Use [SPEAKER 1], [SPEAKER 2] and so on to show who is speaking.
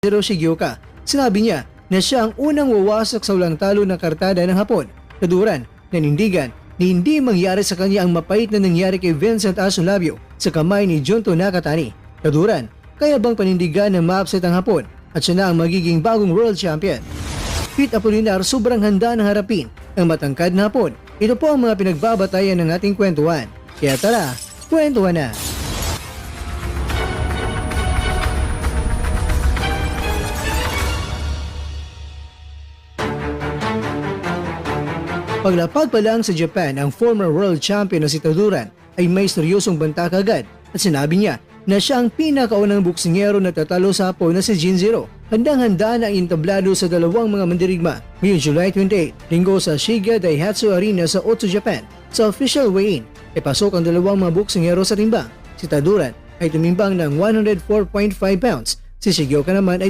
[SPEAKER 1] Shigioka. Sinabi niya na siya ang unang wawasak sa walang talo ng kartada ng Hapon. Taduran, nanindigan na hindi mangyari sa kanya ang mapait na nangyari kay Vincent Asunlabio sa kamay ni Junto Nakatani. Taduran, kaya bang panindigan na ma-upset ang Hapon at siya na ang magiging bagong world champion? Pete Apolinar sobrang handa na harapin ang matangkad na Hapon. Ito po ang mga pinagbabatayan ng ating kwentuhan. Kaya tara, kwentuhan na! Paglapag pa lang sa Japan, ang former world champion na si Taduran ay may seryosong banta kagad at sinabi niya na siya ang pinakaunang boksingero na tatalo sa Hapon na si Jinzero. Handang-handa na ang entablado sa dalawang mga mandirigma ngayong July 28, linggo sa Shiga Daihatsu Arena sa Otsu, Japan. Sa official weigh-in, ay pasok ang dalawang mga boksingero sa timbang. Si Taduran ay tumimbang ng 104.5 pounds, si Shigioka naman ay